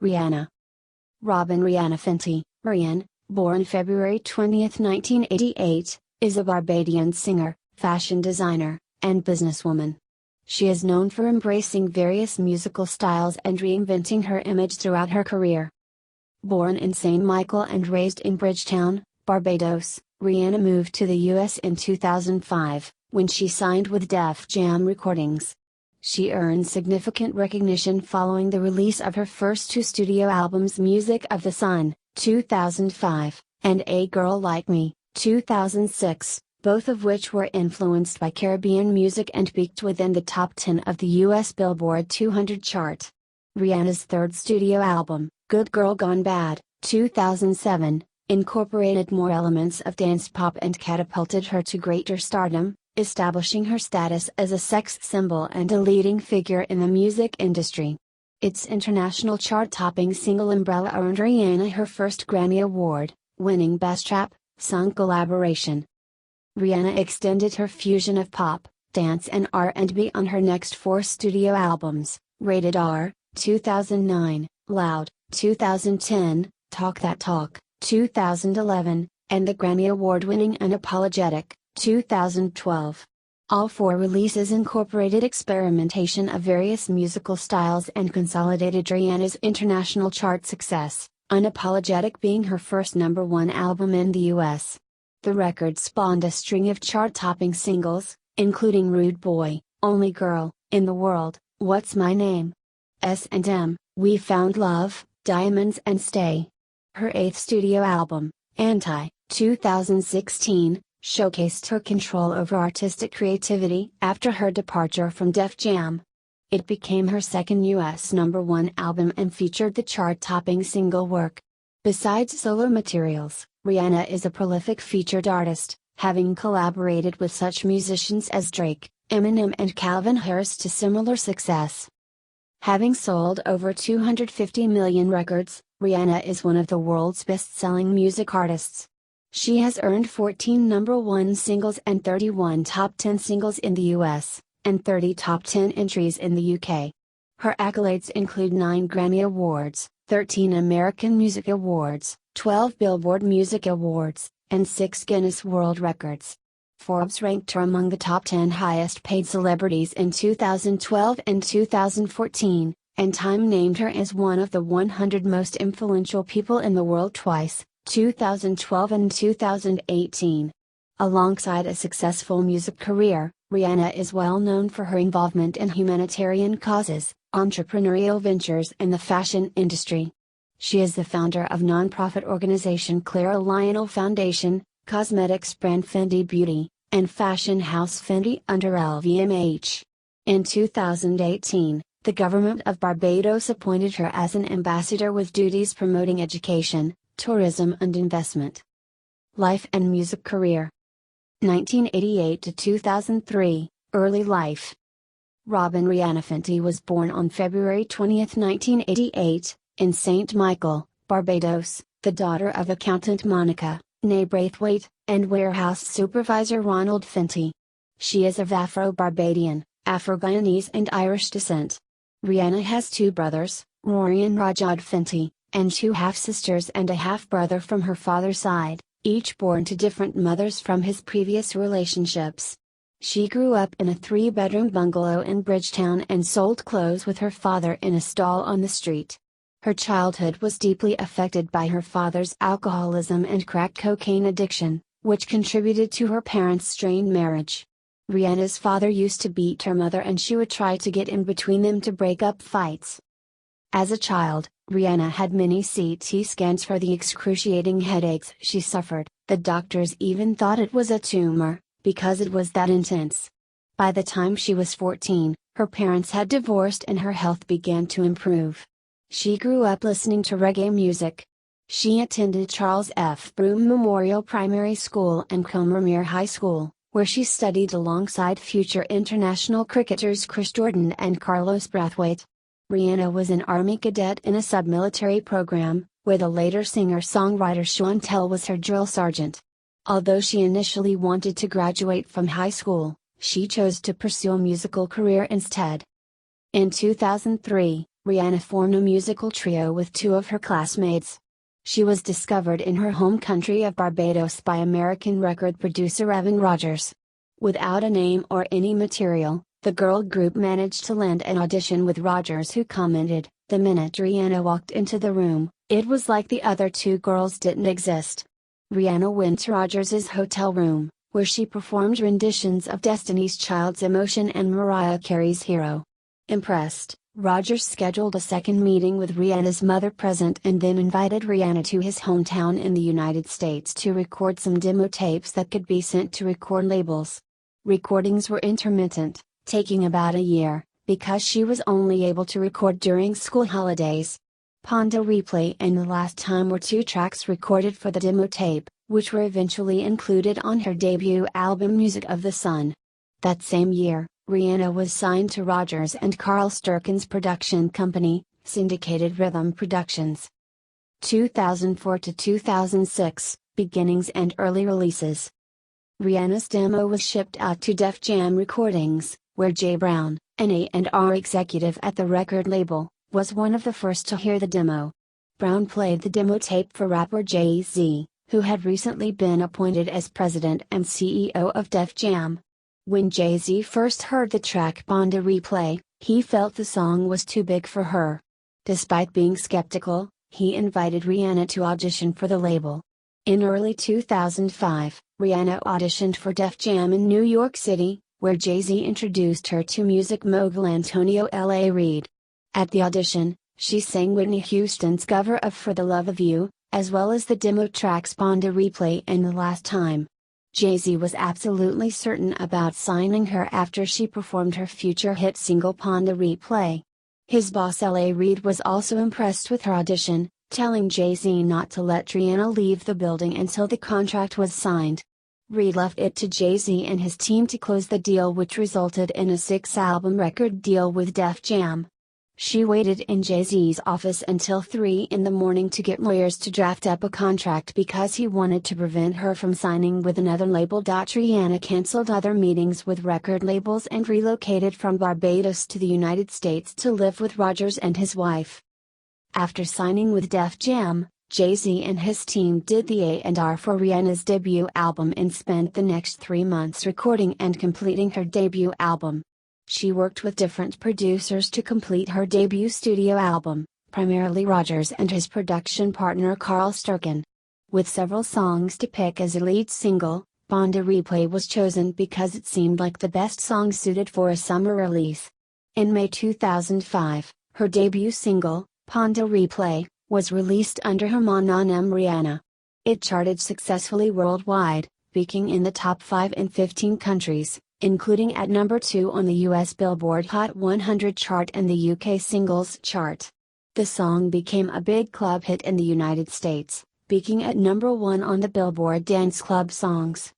Rihanna. Robin Rihanna Fenty, Marianne, born February 20, 1988, is a Barbadian singer, fashion designer, and businesswoman. She is known for embracing various musical styles and reinventing her image throughout her career. Born in St. Michael and raised in Bridgetown, Barbados, Rihanna moved to the U.S. in 2005, when she signed with Def Jam Recordings. She earned significant recognition following the release of her first two studio albums, Music of the Sun, 2005, and A Girl Like Me, 2006, both of which were influenced by Caribbean music and peaked within the top 10 of the U.S. Billboard 200 chart. Rihanna's third studio album, Good Girl Gone Bad, 2007, incorporated more elements of dance pop and catapulted her to greater stardom, establishing her status as a sex symbol and a leading figure in the music industry. Its international chart-topping single Umbrella earned Rihanna her first Grammy Award, winning Best Rap Song Collaboration. Rihanna extended her fusion of pop, dance and R&B on her next four studio albums, Rated R, 2009, Loud, 2010, Talk That Talk, 2011, and the Grammy Award-winning Unapologetic, 2012. All four releases incorporated experimentation of various musical styles and consolidated Rihanna's international chart success, Unapologetic being her first #1 album in the US. The record spawned a string of chart-topping singles, including Rude Boy, Only Girl in the World, What's My Name? S&M, We Found Love, Diamonds and Stay. Her eighth studio album, Anti, 2016, showcased her control over artistic creativity after her departure from Def Jam. It became her second US #1 album and featured the chart-topping single Work. Besides solo materials, Rihanna is a prolific featured artist, having collaborated with such musicians as Drake, Eminem and Calvin Harris to similar success. Having sold over 250 million records, Rihanna is one of the world's best-selling music artists. She has earned 14 #1 singles and 31 top 10 singles in the US, and 30 top 10 entries in the UK. Her accolades include 9 Grammy Awards, 13 American Music Awards, 12 Billboard Music Awards, and 6 Guinness World Records. Forbes ranked her among the top 10 highest-paid celebrities in 2012 and 2014, and Time named her as one of the 100 most influential people in the world twice, 2012 and 2018. Alongside a successful music career, Rihanna is well known for her involvement in humanitarian causes, entrepreneurial ventures and the fashion industry. She is the founder of nonprofit organization Clara Lionel Foundation, cosmetics brand Fenty Beauty, and fashion house Fenty under LVMH. In 2018, the government of Barbados appointed her as an ambassador with duties promoting education, tourism and investment. Life and music career. 1988 to 2003, early life. Robin Rihanna Fenty was born on February 20, 1988, in St. Michael, Barbados, the daughter of accountant Monica, née Braithwaite, and warehouse supervisor Ronald Fenty. She is of Afro-Barbadian, Afro-Guyanese and Irish descent. Rihanna has two brothers, Rory and Rajad Fenty, and two half-sisters and a half-brother from her father's side, each born to different mothers from his previous relationships. She grew up in a 3-bedroom bungalow in Bridgetown and sold clothes with her father in a stall on the street. Her childhood was deeply affected by her father's alcoholism and crack cocaine addiction, which contributed to her parents' strained marriage. Rihanna's father used to beat her mother and she would try to get in between them to break up fights. As a child, Rihanna had many CT scans for the excruciating headaches she suffered. The doctors even thought it was a tumor, because it was that intense. By the time she was 14, her parents had divorced and her health began to improve. She grew up listening to reggae music. She attended Charles F. Broome Memorial Primary School and Combermere High School, where she studied alongside future international cricketers Chris Jordan and Carlos Brathwaite. Rihanna was an Army cadet in a sub-military program, where the later singer-songwriter Chantel was her drill sergeant. Although she initially wanted to graduate from high school, she chose to pursue a musical career instead. In 2003, Rihanna formed a musical trio with two of her classmates. She was discovered in her home country of Barbados by American record producer Evan Rogers. Without a name or any material, the girl group managed to land an audition with Rogers, who commented, "The minute Rihanna walked into the room, it was like the other two girls didn't exist." Rihanna went to Rogers' hotel room, where she performed renditions of Destiny's Child's Emotion and Mariah Carey's Hero. Impressed, Rogers scheduled a second meeting with Rihanna's mother present and then invited Rihanna to his hometown in the United States to record some demo tapes that could be sent to record labels. Recordings were intermittent, taking about a year, because she was only able to record during school holidays. Panda Replay and The Last Time were two tracks recorded for the demo tape, which were eventually included on her debut album Music of the Sun. That same year, Rihanna was signed to Rogers and Carl Sturken's production company, Syndicated Rhythm Productions. 2004 to 2006, Beginnings and Early Releases. Rihanna's demo was shipped out to Def Jam Recordings, where Jay Brown, an A&R executive at the record label, was one of the first to hear the demo. Brown played the demo tape for rapper Jay-Z, who had recently been appointed as president and CEO of Def Jam. When Jay-Z first heard the track Panda Replay, he felt the song was too big for her. Despite being skeptical, he invited Rihanna to audition for the label. In early 2005, Rihanna auditioned for Def Jam in New York City, where Jay-Z introduced her to music mogul Antonio L.A. Reid. At the audition, she sang Whitney Houston's cover of For the Love of You, as well as the demo tracks Panda Replay and The Last Time. Jay-Z was absolutely certain about signing her after she performed her future hit single Panda Replay. His boss L.A. Reid was also impressed with her audition, telling Jay-Z not to let Rihanna leave the building until the contract was signed. Reid left it to Jay-Z and his team to close the deal, which resulted in a 6-album record deal with Def Jam. She waited in Jay-Z's office until 3 in the morning to get lawyers to draft up a contract because he wanted to prevent her from signing with another label. Rihanna canceled other meetings with record labels and relocated from Barbados to the United States to live with Rogers and his wife. After signing with Def Jam, Jay-Z and his team did the A&R for Rihanna's debut album and spent the next 3 months recording and completing her debut album. She worked with different producers to complete her debut studio album, primarily Rogers and his production partner Carl Sturken. With several songs to pick as a lead single, Panda Replay was chosen because it seemed like the best song suited for a summer release. In May 2005, her debut single, Panda Replay, was released under her mononym Rihanna. It charted successfully worldwide, peaking in the top 5 in 15 countries, including at number 2 on the US Billboard Hot 100 chart and the UK Singles Chart. The song became a big club hit in the United States, peaking at number 1 on the Billboard Dance Club Songs.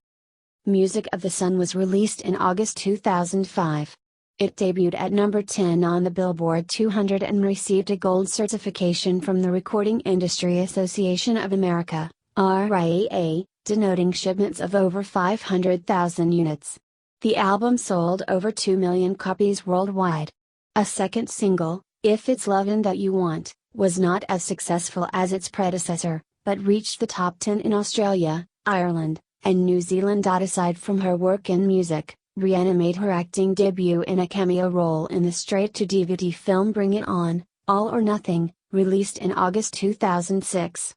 Music of the Sun was released in August 2005. It debuted at number 10 on the Billboard 200 and received a gold certification from the Recording Industry Association of America, RIAA, denoting shipments of over 500,000 units. The album sold over 2 million copies worldwide. A second single, If It's Lovin' That You Want, was not as successful as its predecessor, but reached the top 10 in Australia, Ireland, and New Zealand. Aside from her work in music, Rihanna made her acting debut in a cameo role in the straight-to-DVD film Bring It On, All or Nothing, released in August 2006.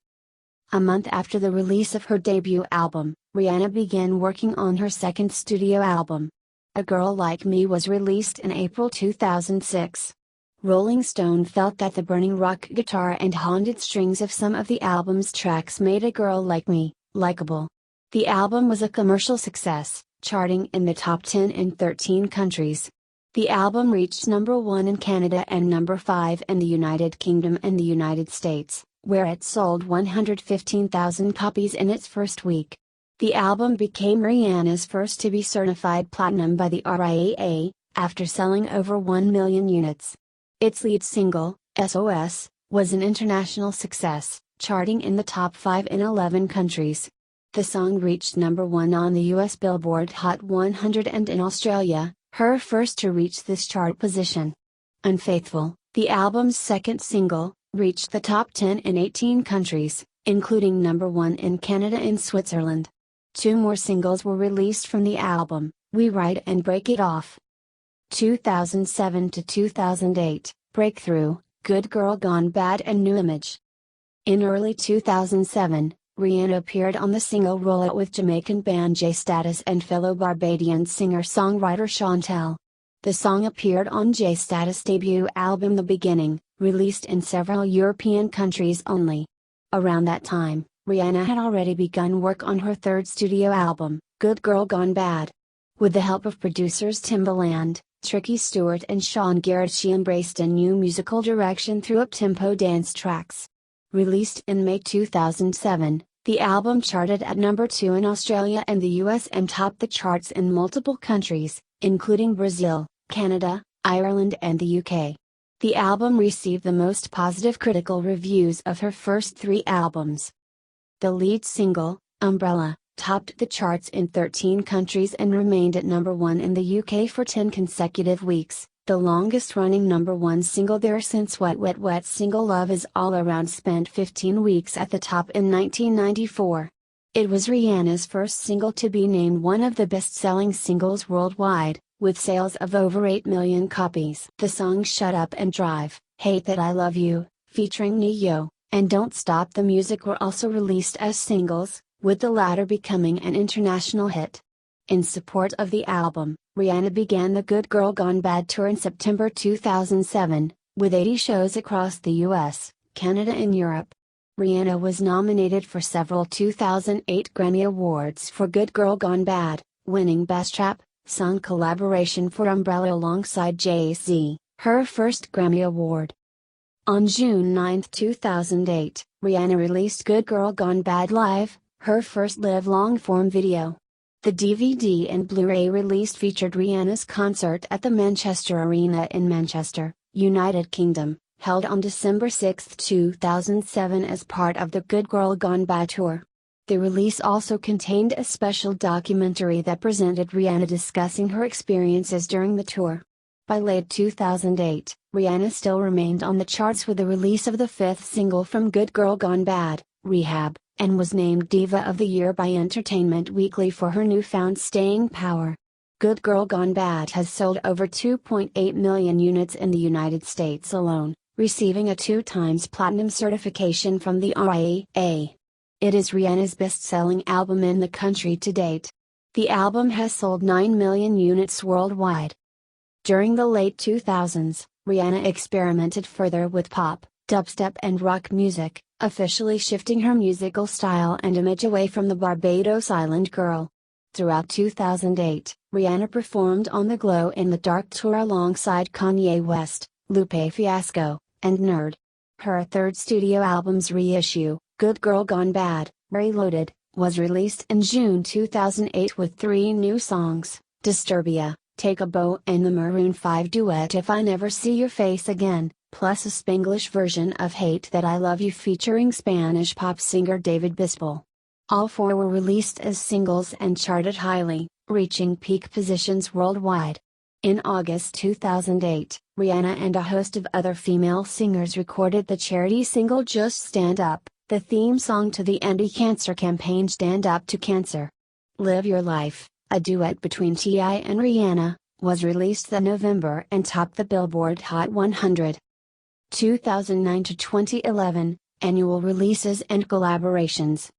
A month after the release of her debut album, Rihanna began working on her second studio album. A Girl Like Me was released in April 2006. Rolling Stone felt that the burning rock guitar and haunted strings of some of the album's tracks made A Girl Like Me likable. The album was a commercial success, charting in the top 10 in 13 countries. The album reached number 1 in Canada and number 5 in the United Kingdom and the United States, where it sold 115,000 copies in its first week. The album became Rihanna's first to be certified platinum by the RIAA, after selling over 1 million units. Its lead single, SOS, was an international success, charting in the top 5 in 11 countries. The song reached number 1 on the US Billboard Hot 100 and in Australia, her first to reach this chart position. Unfaithful, The album's second single reached the top 10 in 18 countries, including number 1 in Canada and Switzerland. 2 more singles were released from the album, We Ride and Break It Off. 2007 to 2008, Breakthrough, Good Girl Gone Bad and New Image. In early 2007, Rihanna appeared on the single Roll It with Jamaican band J Status and fellow Barbadian singer-songwriter Chantel. The song appeared on J Status' debut album The Beginning, released in several European countries only. Around that time, Rihanna had already begun work on her third studio album, Good Girl Gone Bad. With the help of producers Timbaland, Tricky Stewart and Sean Garrett, she embraced a new musical direction through up-tempo dance tracks. Released in May 2007, the album charted at number 2 in Australia and the US and topped the charts in multiple countries, including Brazil, Canada, Ireland and the UK. The album received the most positive critical reviews of her first 3 albums. The lead single, Umbrella, topped the charts in 13 countries and remained at number 1 in the UK for 10 consecutive weeks, the longest-running number 1 single there since Wet Wet Wet's single Love Is All Around spent 15 weeks at the top in 1994. It was Rihanna's first single to be named one of the best-selling singles worldwide, with sales of over 8 million copies. The songs Shut Up and Drive, Hate That I Love You, featuring Ne-Yo, and Don't Stop the Music were also released as singles, with the latter becoming an international hit. In support of the album, Rihanna began the Good Girl Gone Bad tour in September 2007, with 80 shows across the US, Canada and Europe. Rihanna was nominated for several 2008 Grammy Awards for Good Girl Gone Bad, winning Best Rap Song Collaboration for Umbrella alongside Jay-Z, her first Grammy Award. On June 9, 2008, Rihanna released Good Girl Gone Bad Live, her first live long-form video. The DVD and Blu-ray release featured Rihanna's concert at the Manchester Arena in Manchester, United Kingdom, held on December 6, 2007 as part of the Good Girl Gone Bad tour. The release also contained a special documentary that presented Rihanna discussing her experiences during the tour. By late 2008, Rihanna still remained on the charts with the release of the 5th single from Good Girl Gone Bad, Rehab, and was named Diva of the Year by Entertainment Weekly for her newfound staying power. Good Girl Gone Bad has sold over 2.8 million units in the United States alone, receiving a 2x platinum certification from the RIAA. It is Rihanna's best-selling album in the country to date. The album has sold 9 million units worldwide. During the late 2000s, Rihanna experimented further with pop, dubstep and rock music, officially shifting her musical style and image away from the Barbados Island girl. Throughout 2008, Rihanna performed on the Glow in the Dark tour alongside Kanye West, Lupe Fiasco, and Nerd. Her third studio album's reissue, Good Girl Gone Bad, Reloaded, was released in June 2008 with 3 new songs, Disturbia, Take a Bow and the Maroon 5 duet If I Never See Your Face Again, plus a Spanglish version of Hate That I Love You featuring Spanish pop singer David Bisbal. All 4 were released as singles and charted highly, reaching peak positions worldwide. In August 2008, Rihanna and a host of other female singers recorded the charity single Just Stand Up, the theme song to the anti-cancer campaign Stand Up to Cancer. Live Your Life, a duet between T.I. and Rihanna, was released that November and topped the Billboard Hot 100. 2009 to 2011, Annual Releases and Collaborations.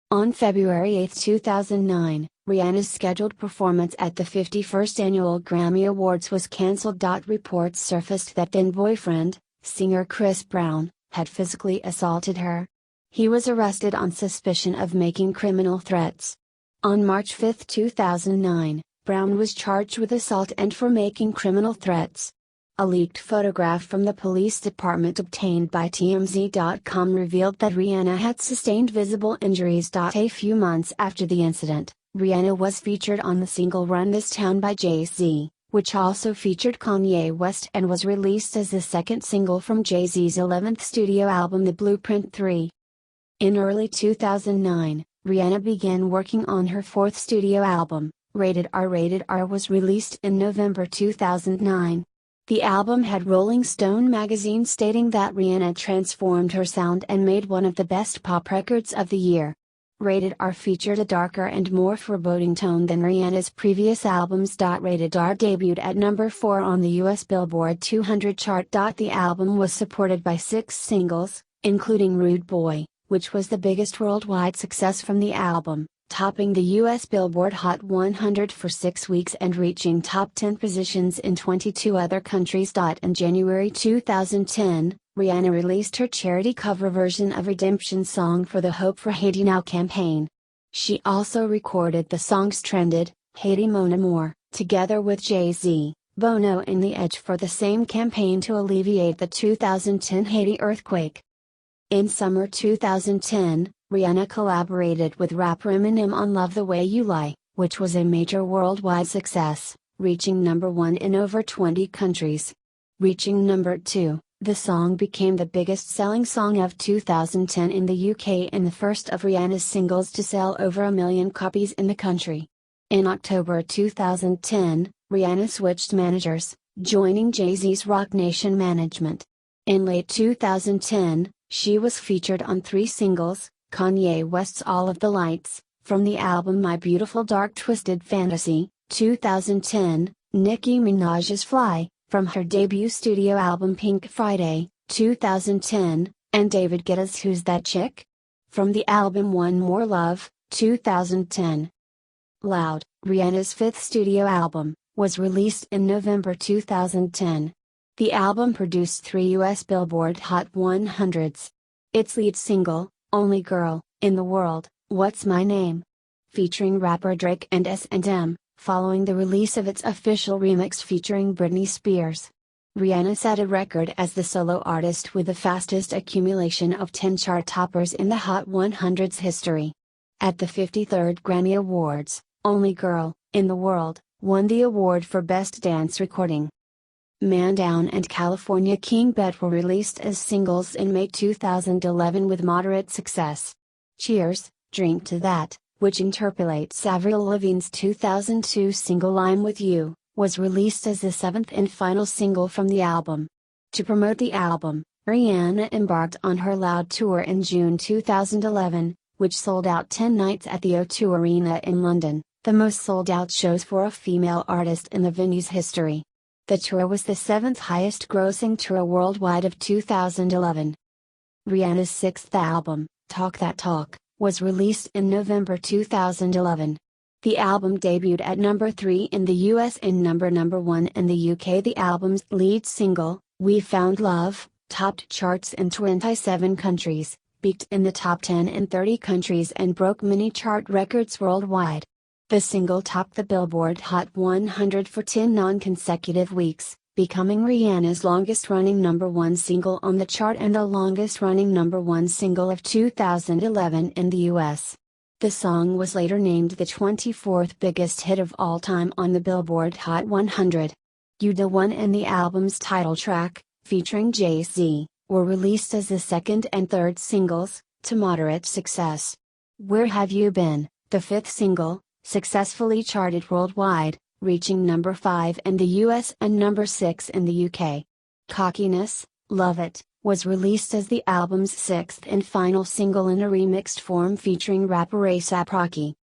On February 8, 2009, Rihanna's scheduled performance at the 51st Annual Grammy Awards was cancelled. Reports surfaced that then-boyfriend, singer Chris Brown, had physically assaulted her. He was arrested on suspicion of making criminal threats. On March 5, 2009, Brown was charged with assault and for making criminal threats. A leaked photograph from the police department obtained by TMZ.com revealed that Rihanna had sustained visible injuries. A few months after the incident, Rihanna was featured on the single Run This Town by Jay-Z, which also featured Kanye West and was released as the second single from Jay-Z's 11th studio album The Blueprint 3. In early 2009, Rihanna began working on her 4th studio album, Rated R. Rated R was released in November 2009. The album had Rolling Stone magazine stating that Rihanna transformed her sound and made one of the best pop records of the year. Rated R featured a darker and more foreboding tone than Rihanna's previous albums. Rated R debuted at number 4 on the US Billboard 200 chart. The album was supported by 6 singles, including Rude Boy, which was the biggest worldwide success from the album, topping the US Billboard Hot 100 for 6 weeks and reaching top 10 positions in 22 other countries. In January 2010, Rihanna released her charity cover version of Redemption Song for the Hope for Haiti Now campaign. She also recorded the songs Trended, Haiti Mon Amour, together with Jay-Z, Bono and The Edge for the same campaign to alleviate the 2010 Haiti earthquake. In summer 2010, Rihanna collaborated with rapper Eminem on Love the Way You Lie, which was a major worldwide success, reaching number 1 in over 20 countries. Reaching number 2, the song became the biggest-selling song of 2010 in the UK and the first of Rihanna's singles to sell over 1 million copies in the country. In October 2010, Rihanna switched managers, joining Jay-Z's Roc Nation management. In late 2010, she was featured on 3 singles, Kanye West's All of the Lights, from the album My Beautiful Dark Twisted Fantasy, 2010, Nicki Minaj's Fly, from her debut studio album Pink Friday, 2010, and David Guetta's Who's That Chick? From the album One More Love, 2010. Loud, Rihanna's 5th studio album, was released in November 2010. The album produced 3 US Billboard Hot 100s. Its lead single, Only Girl in the World, What's My Name? Featuring rapper Drake and S&M, following the release of its official remix featuring Britney Spears. Rihanna set a record as the solo artist with the fastest accumulation of 10 chart toppers in the Hot 100's history. At the 53rd Grammy Awards, Only Girl in the World won the award for Best Dance Recording. Man Down and California King Bet were released as singles in May 2011 with moderate success. Cheers, Drink to That, which interpolates Avril Lavigne's 2002 single I'm With You, was released as the 7th and final single from the album. To promote the album, Rihanna embarked on her Loud tour in June 2011, which sold out 10 nights at the O2 Arena in London, the most sold-out shows for a female artist in the venue's history. The tour was the 7th highest grossing tour worldwide of 2011. Rihanna's 6th album, Talk That Talk, was released in November 2011. The album debuted at number 3 in the US and number 1 in the UK. The album's lead single, We Found Love, topped charts in 27 countries, peaked in the top 10 in 30 countries and broke many chart records worldwide. The single topped the Billboard Hot 100 for 10 non-consecutive weeks, becoming Rihanna's longest-running number 1 single on the chart and the longest-running number 1 single of 2011 in the US. The song was later named the 24th biggest hit of all time on the Billboard Hot 100. You Da One and the album's title track, featuring Jay-Z, were released as the 2nd and 3rd singles, to moderate success. Where Have You Been, the 5th single, successfully charted worldwide, reaching number 5 in the US and number 6 in the UK. Cockiness, Love It, was released as the album's 6th and final single in a remixed form featuring rapper A$AP Rocky.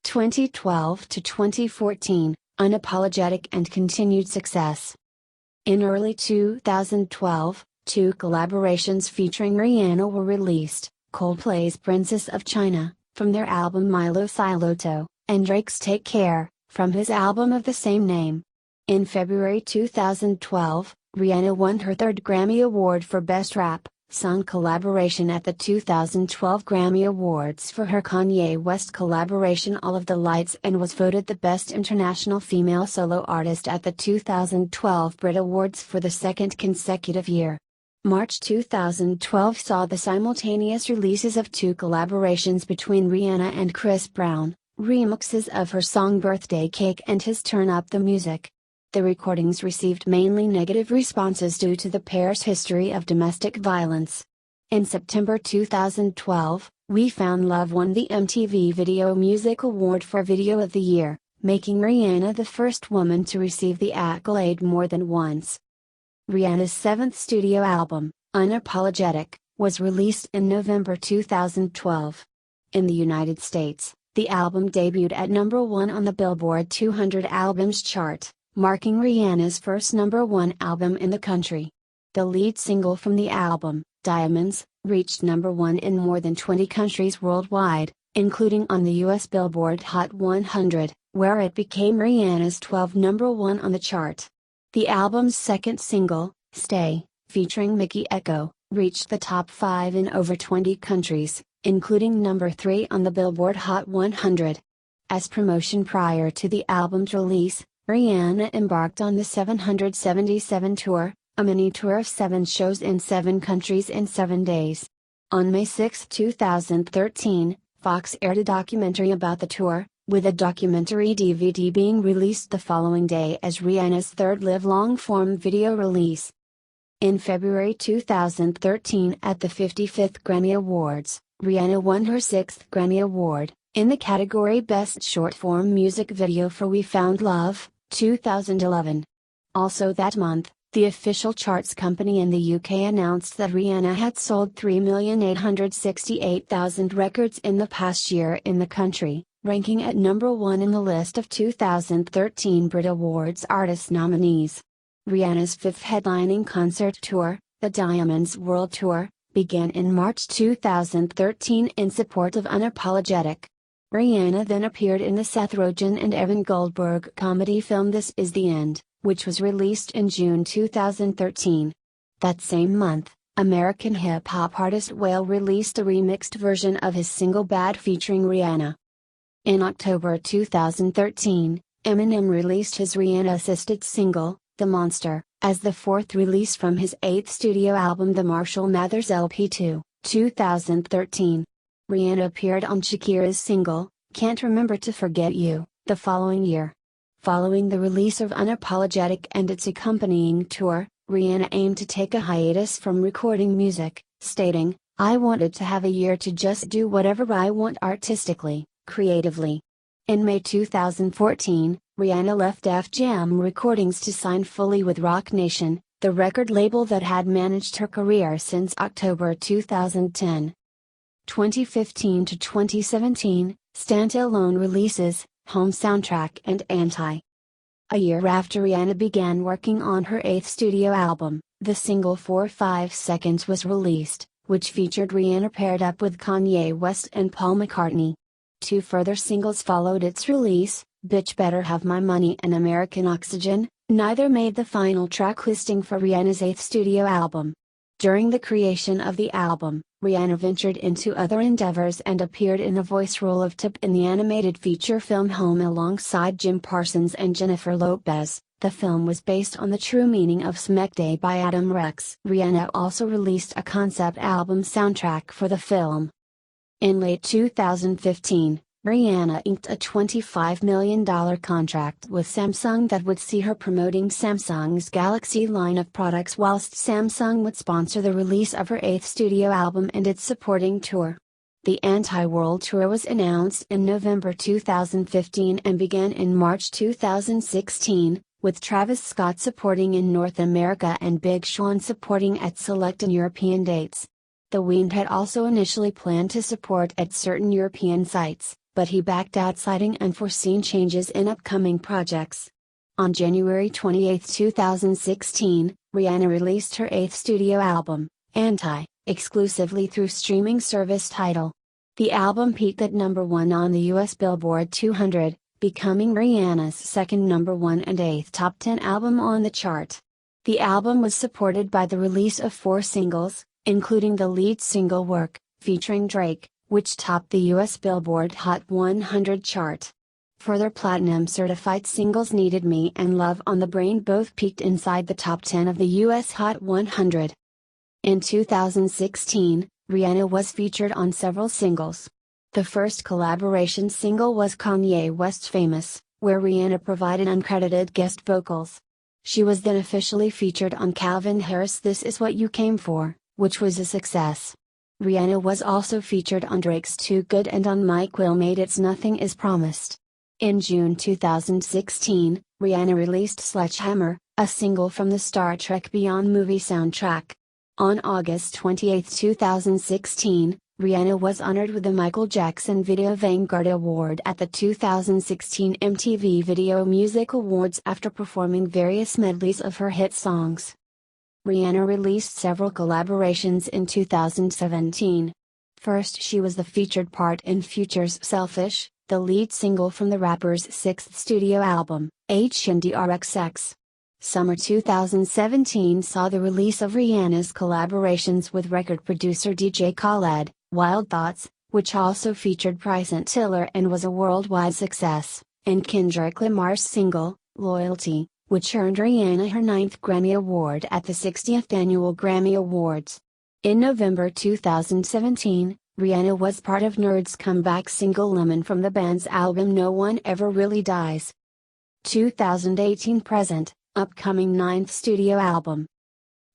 2012 to 2014, Unapologetic and continued success. In early 2012, 2 collaborations featuring Rihanna were released, Coldplay's Princess of China, from their album Milo Siloto, and Drake's Take Care, from his album of the same name. In February 2012, Rihanna won her 3rd Grammy Award for Best Rap Song Collaboration at the 2012 Grammy Awards for her Kanye West collaboration All of the Lights and was voted the Best International Female Solo Artist at the 2012 Brit Awards for the 2nd consecutive year. March 2012 saw the simultaneous releases of 2 collaborations between Rihanna and Chris Brown, remixes of her song Birthday Cake and his Turn Up the Music. The recordings received mainly negative responses due to the pair's history of domestic violence. In September 2012, We Found Love won the MTV Video Music Award for Video of the Year, making Rihanna the first woman to receive the accolade more than once. Rihanna's seventh studio album, Unapologetic, was released in November 2012. In the United States, the album debuted at number 1 on the Billboard 200 Albums chart, marking Rihanna's first number 1 album in the country. The lead single from the album, Diamonds, reached number 1 in more than 20 countries worldwide, including on the US Billboard Hot 100, where it became Rihanna's 12th number 1 on the chart. The album's second single, Stay, featuring Mickey Echo, reached the top 5 in over 20 countries, including number 3 on the Billboard Hot 100. As promotion prior to the album's release, Rihanna embarked on the 777 tour, a mini tour of 7 shows in 7 countries in 7 days. On May 6, 2013, Fox aired a documentary about the tour, with a documentary DVD being released the following day as Rihanna's third live long-form video release. In February 2013 at the 55th Grammy Awards, Rihanna won her 6th Grammy Award, in the category Best Short-Form Music Video for We Found Love, 2011. Also that month, the official charts company in the UK announced that Rihanna had sold 3,868,000 records in the past year in the country, ranking at number 1 in the list of 2013 Brit Awards artist nominees. Rihanna's fifth headlining concert tour, the Diamonds World Tour, began in March 2013 in support of Unapologetic. Rihanna then appeared in the Seth Rogen and Evan Goldberg comedy film This Is the End, which was released in June 2013. That same month, American hip-hop artist Whale released a remixed version of his single Bad featuring Rihanna. In October 2013, Eminem released his Rihanna-assisted single, The Monster, as the fourth release from his 8th studio album The Marshall Mathers LP2, 2013. Rihanna appeared on Shakira's single, Can't Remember to Forget You, the following year. Following the release of Unapologetic and its accompanying tour, Rihanna aimed to take a hiatus from recording music, stating, I wanted to have a year to just do whatever I want artistically, creatively. In May 2014, Rihanna left Def Jam Recordings to sign fully with Roc Nation, the record label that had managed her career since October 2010. 2015 to 2017, standalone releases, Home Soundtrack and Anti. A year after Rihanna began working on her 8th studio album, the single 4-5 Seconds was released, which featured Rihanna paired up with Kanye West and Paul McCartney. 2 further singles followed its release, Bitch Better Have My Money and American Oxygen, neither made the final track listing for Rihanna's 8th studio album. During the creation of the album, Rihanna ventured into other endeavors and appeared in a voice role of Tip in the animated feature film Home alongside Jim Parsons and Jennifer Lopez. The film was based on the true meaning of Smack Day by Adam Rex. Rihanna also released a concept album soundtrack for the film. In late 2015, Rihanna inked a $25 million contract with Samsung that would see her promoting Samsung's Galaxy line of products whilst Samsung would sponsor the release of her 8th studio album and its supporting tour. The Anti-World Tour was announced in November 2015 and began in March 2016, with Travis Scott supporting in North America and Big Sean supporting at select European dates. The Weeknd had also initially planned to support at certain European sites, but he backed out citing unforeseen changes in upcoming projects. On January 28, 2016, Rihanna released her 8th studio album, Anti, exclusively through streaming service Tidal. The album peaked at number 1 on the US Billboard 200, becoming Rihanna's second number 1 and 8th top 10 album on the chart. The album was supported by the release of 4 singles, including the lead single Work, featuring Drake, which topped the US Billboard Hot 100 chart. Further platinum-certified singles Needed Me and Love on the Brain both peaked inside the top 10 of the US Hot 100. In 2016, Rihanna was featured on several singles. The first collaboration single was Kanye West's Famous, where Rihanna provided uncredited guest vocals. She was then officially featured on Calvin Harris' This Is What You Came For, which was a success. Rihanna was also featured on Drake's Too Good and on Mike Will Made It's Nothing Is Promised. In June 2016, Rihanna released Sledgehammer, a single from the Star Trek Beyond movie soundtrack. On August 28, 2016, Rihanna was honored with the Michael Jackson Video Vanguard Award at the 2016 MTV Video Music Awards after performing various medleys of her hit songs. Rihanna released several collaborations in 2017. First, she was the featured part in Future's Selfish, the lead single from the rapper's sixth studio album, HNDRXX. Summer 2017 saw the release of Rihanna's collaborations with record producer DJ Khaled, Wild Thoughts, which also featured Bryson Tiller and was a worldwide success, and Kendrick Lamar's single, Loyalty, which earned Rihanna her 9th Grammy Award at the 60th Annual Grammy Awards. In November 2017, Rihanna was part of Nerd's comeback single Lemon from the band's album No One Ever Really Dies. 2018 present, upcoming 9th studio album.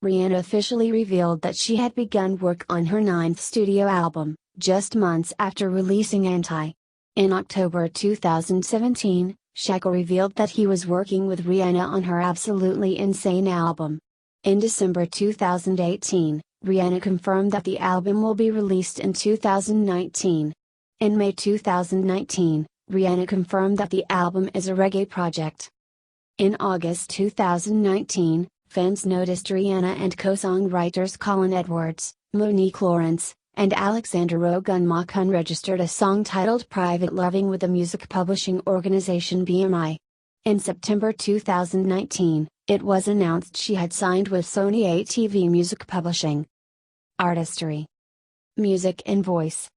Rihanna officially revealed that she had begun work on her 9th studio album, just months after releasing Anti. In October 2017, Shaq revealed that he was working with Rihanna on her Absolutely Insane album. In December 2018, Rihanna confirmed that the album will be released in 2019. In May 2019, Rihanna confirmed that the album is a reggae project. In August 2019, fans noticed Rihanna and co-songwriters Colin Edwards, Monique Lawrence, and Alexander Ogunmok unregistered a song titled Private Loving with the music publishing organization BMI. In September 2019, it was announced she had signed with Sony ATV Music Publishing. Artistry. Music and voice.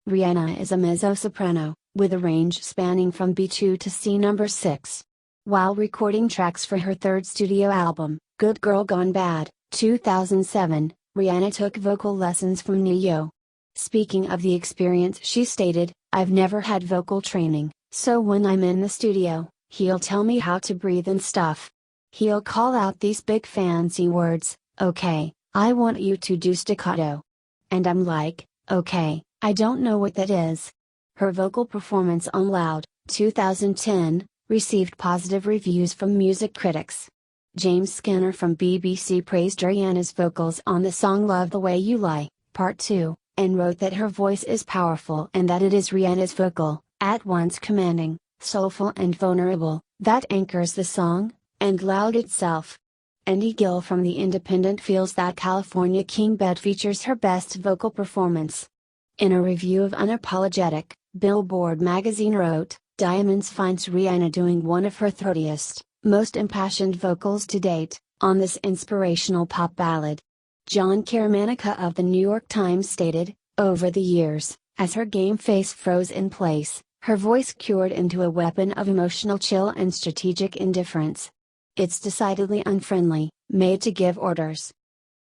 Rihanna is a mezzo-soprano, with a range spanning from B2 to C number 6. While recording tracks for her third studio album, Good Girl Gone Bad, 2007, Rihanna took vocal lessons from Ne-Yo. Speaking of the experience, she stated, "I've never had vocal training, so when I'm in the studio, he'll tell me how to breathe and stuff. He'll call out these big fancy words, okay, I want you to do staccato. And I'm like, okay, I don't know what that is." Her vocal performance on Loud, 2010, received positive reviews from music critics. James Skinner from BBC praised Rihanna's vocals on the song Love the Way You Lie, Part 2, and wrote that her voice is powerful and that it is Rihanna's vocal, at once commanding, soulful and vulnerable, that anchors the song, and Loud itself. Andy Gill from The Independent feels that California King Bed features her best vocal performance. In a review of Unapologetic, Billboard magazine wrote, Diamonds finds Rihanna doing one of her throatiest, most impassioned vocals to date, on this inspirational pop ballad. John Caramanica of the New York Times stated, over the years, as her game face froze in place, her voice cured into a weapon of emotional chill and strategic indifference. It's decidedly unfriendly, made to give orders.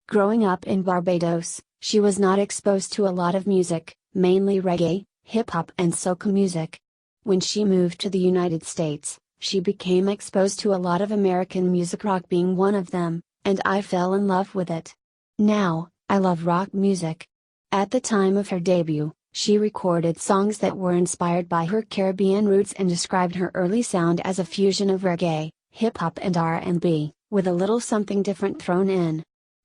Growing up in Barbados, she was not exposed to a lot of music, mainly reggae, hip-hop and soca music. When she moved to the United States, she became exposed to a lot of American music, rock being one of them, and I fell in love with it. Now, I love rock music. At the time of her debut, she recorded songs that were inspired by her Caribbean roots and described her early sound as a fusion of reggae, hip-hop and R&B, with a little something different thrown in.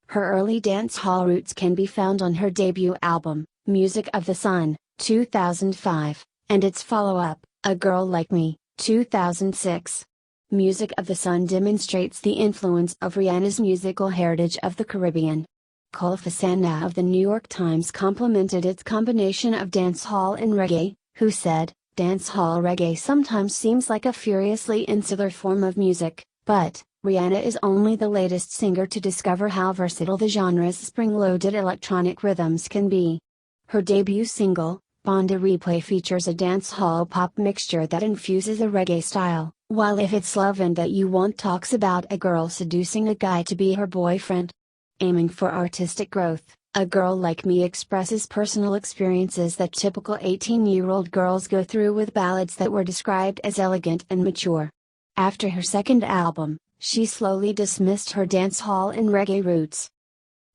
Her early dance hall roots can be found on her debut album, Music of the Sun, 2005, and its follow-up, A Girl Like Me, 2006. Music of the Sun demonstrates the influence of Rihanna's musical heritage of the Caribbean. Cole Fasana of the New York Times complimented its combination of dancehall and reggae, who said, dancehall reggae sometimes seems like a furiously insular form of music, but Rihanna is only the latest singer to discover how versatile the genre's spring-loaded electronic rhythms can be. Her debut single, Bonda Replay, features a dancehall pop mixture that infuses a reggae style, while If It's Lovin' That You Want talks about a girl seducing a guy to be her boyfriend. Aiming for artistic growth, A Girl Like Me expresses personal experiences that typical 18-year-old girls go through, with ballads that were described as elegant and mature. After her second album, she slowly dismissed her dancehall and reggae roots.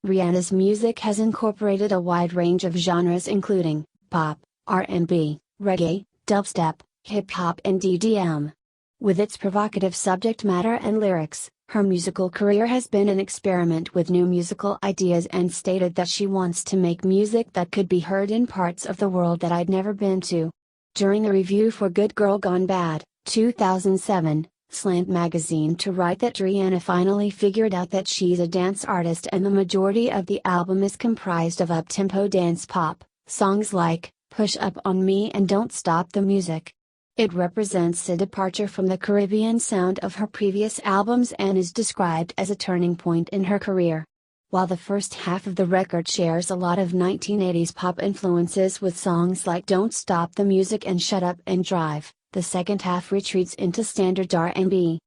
Rihanna's music has incorporated a wide range of genres including pop, R&B, reggae, dubstep, hip-hop and EDM. With its provocative subject matter and lyrics, Her musical career has been an experiment with new musical ideas and stated that she wants to make music that could be heard in parts of the world that I'd never been to. During a review for Good Girl Gone Bad, 2007, Slant magazine to write that Rihanna finally figured out that she's a dance artist and the majority of the album is comprised of up-tempo dance pop, songs like Push Up on Me and Don't Stop the Music. It represents a departure from the Caribbean sound of her previous albums and is described as a turning point in her career. While the first half of the record shares a lot of 1980s pop influences with songs like Don't Stop the Music and Shut Up and Drive, the second half retreats into standard R&B.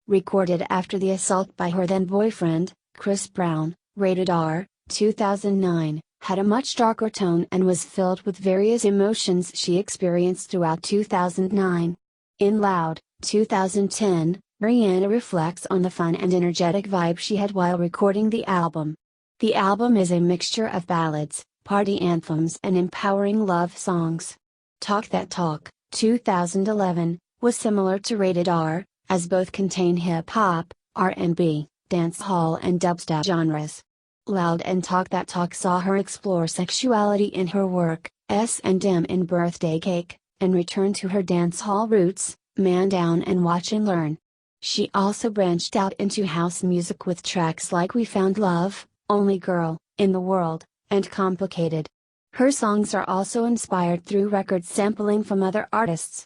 Recorded after the assault by her then boyfriend, Chris Brown, Rated R, 2009, had a much darker tone and was filled with various emotions she experienced throughout 2009. In Loud, 2010, Rihanna reflects on the fun and energetic vibe she had while recording the album. The album is a mixture of ballads, party anthems and empowering love songs. Talk That Talk, 2011, was similar to Rated R, as both contain hip-hop, R&B, dancehall and dubstep genres. Loud and Talk That Talk saw her explore sexuality in her work, S&M in Birthday Cake, and return to her dancehall roots, Man Down and Watch and Learn. She also branched out into house music with tracks like We Found Love, Only Girl, In the World, and Complicated. Her songs are also inspired through record sampling from other artists.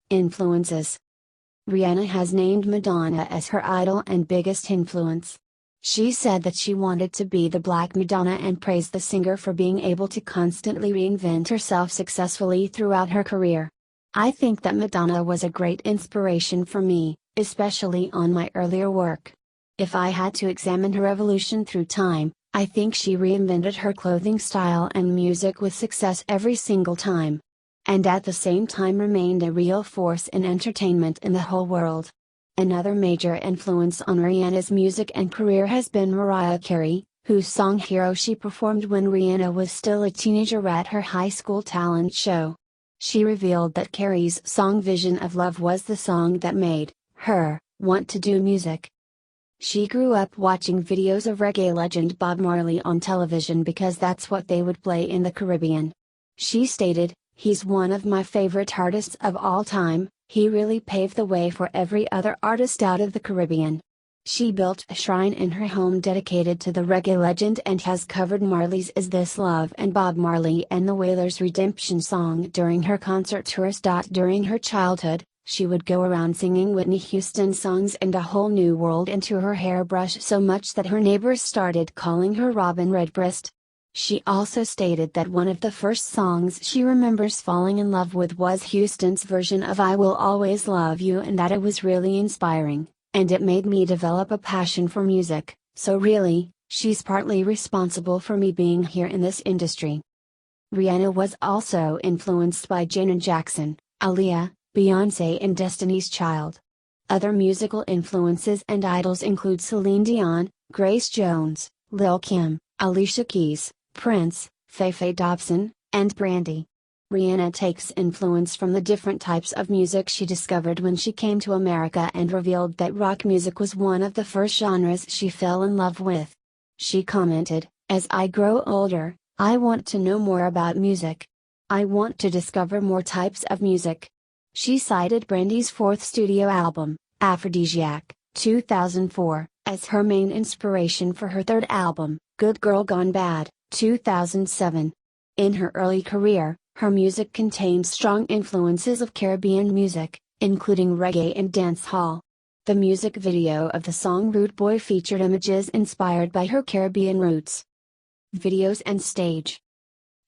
Influences. Rihanna has named Madonna as her idol and biggest influence. She said that she wanted to be the Black Madonna and praised the singer for being able to constantly reinvent herself successfully throughout her career. I think that Madonna was a great inspiration for me, especially on my earlier work. If I had to examine her evolution through time, I think she reinvented her clothing style and music with success every single time. And at the same time remained a real force in entertainment in the whole world. Another major influence on Rihanna's music and career has been Mariah Carey, whose song Hero she performed when Rihanna was still a teenager at her high school talent show. She revealed that Carey's song Vision of Love was the song that made her want to do music. She grew up watching videos of reggae legend Bob Marley on television because that's what they would play in the Caribbean. She stated, "He's one of my favorite artists of all time. He really paved the way for every other artist out of the Caribbean." She built a shrine in her home dedicated to the reggae legend and has covered Marley's Is This Love and Bob Marley and the Wailers' Redemption song during her concert tours. During her childhood, she would go around singing Whitney Houston songs and A Whole New World into her hairbrush so much that her neighbors started calling her Robin Redbreast. She also stated that one of the first songs she remembers falling in love with was Houston's version of I Will Always Love You and that it was really inspiring, and it made me develop a passion for music, so really, she's partly responsible for me being here in this industry. Rihanna was also influenced by Janet Jackson, Aaliyah, Beyoncé and Destiny's Child. Other musical influences and idols include Celine Dion, Grace Jones, Lil' Kim, Alicia Keys, Prince, Fefe Dobson, and Brandy. Rihanna takes influence from the different types of music she discovered when she came to America and revealed that rock music was one of the first genres she fell in love with. She commented, "As I grow older, I want to know more about music. I want to discover more types of music." She cited Brandy's fourth studio album, Aphrodisiac, 2004, as her main inspiration for her third album, Good Girl Gone Bad, 2007. In her early career, her music contained strong influences of Caribbean music, including reggae and dancehall. The music video of the song Rude Boy featured images inspired by her Caribbean roots. Videos and stage.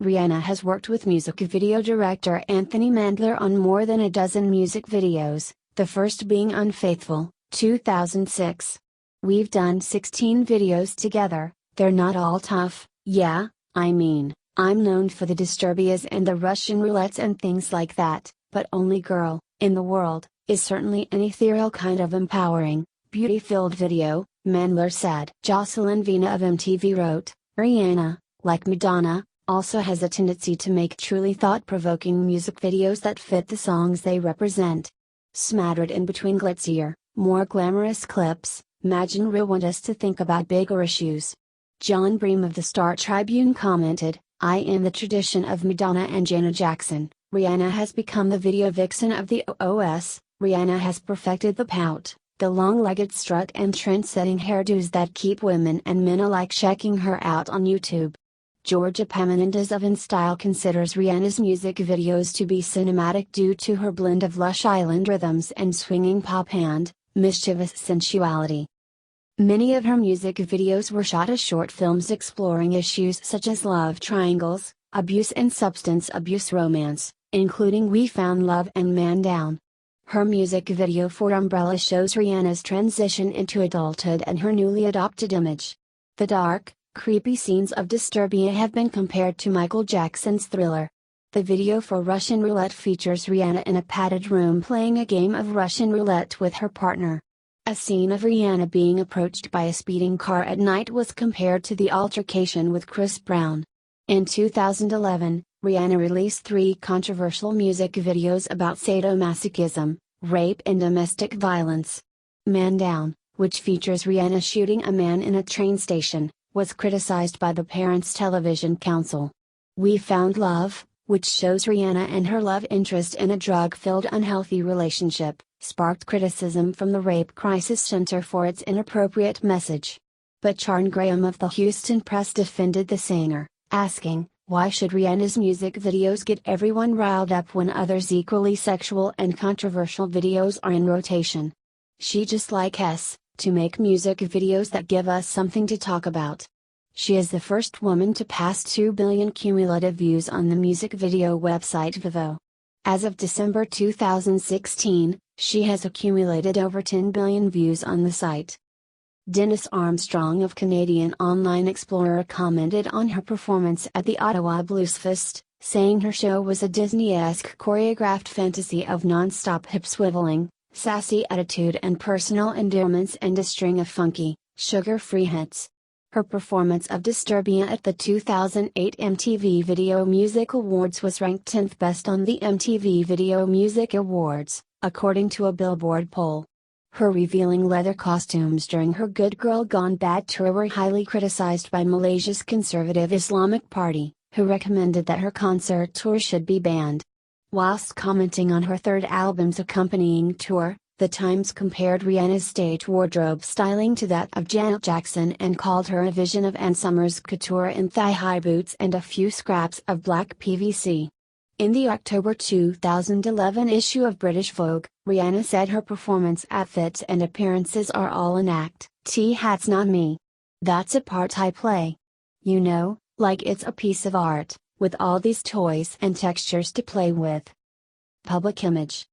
Rihanna has worked with music video director Anthony Mandler on more than a dozen music videos, the first being Unfaithful, 2006. "We've done 16 videos together, they're not all tough. Yeah, I mean, I'm known for the Disturbias and the Russian roulettes and things like that, but Only Girl, In the World, is certainly an ethereal kind of empowering, beauty-filled video," Mandler said. Jocelyn Vina of MTV wrote, "Rihanna, like Madonna, also has a tendency to make truly thought-provoking music videos that fit the songs they represent. Smattered in between glitzier, more glamorous clips, Imagine Real want us to think about bigger issues. John Bream of the Star Tribune commented, "I in the tradition of Madonna and Janet Jackson, Rihanna has become the video vixen of the OOS. Rihanna has perfected the pout, the long-legged strut and trend-setting hairdos that keep women and men alike checking her out on YouTube." Georgia Epaminondas of InStyle considers Rihanna's music videos to be cinematic due to her blend of lush island rhythms and swinging pop and mischievous sensuality. Many of her music videos were shot as short films exploring issues such as love triangles, abuse and substance abuse romance, including We Found Love and Man Down. Her music video for Umbrella shows Rihanna's transition into adulthood and her newly adopted image. The dark, creepy scenes of Disturbia have been compared to Michael Jackson's Thriller. The video for Russian Roulette features Rihanna in a padded room playing a game of Russian roulette with her partner. A scene of Rihanna being approached by a speeding car at night was compared to the altercation with Chris Brown. In 2011, Rihanna released 3 controversial music videos about sadomasochism, rape and domestic violence. Man Down, which features Rihanna shooting a man in a train station, was criticized by the Parents Television Council. We Found Love, which shows Rihanna and her love interest in a drug-filled unhealthy relationship, sparked criticism from the Rape Crisis Center for its inappropriate message. But Charn Graham of the Houston Press defended the singer, asking, "Why should Rihanna's music videos get everyone riled up when others equally sexual and controversial videos are in rotation? She just like us, to make music videos that give us something to talk about." She is the first woman to pass 2 billion cumulative views on the music video website Vivo. As of December 2016, she has accumulated over 10 billion views on the site. Dennis Armstrong of Canadian Online Explorer commented on her performance at the Ottawa Bluesfest, saying her show was a Disney-esque choreographed fantasy of non-stop hip-swiveling, sassy attitude and personal endearments and a string of funky, sugar-free hits. Her performance of Disturbia at the 2008 MTV Video Music Awards was ranked 10th best on the MTV Video Music Awards, according to a Billboard poll. Her revealing leather costumes during her Good Girl Gone Bad tour were highly criticized by Malaysia's conservative Islamic Party, who recommended that her concert tour should be banned. Whilst commenting on her third album's accompanying tour, The Times compared Rihanna's stage wardrobe styling to that of Janet Jackson and called her a vision of Ann Summers couture in thigh-high boots and a few scraps of black PVC. In the October 2011 issue of British Vogue, Rihanna said her performance outfits and appearances are all an act. T-hat's not me. That's a part I play. You know, like it's a piece of art, with all these toys and textures to play with. Public image.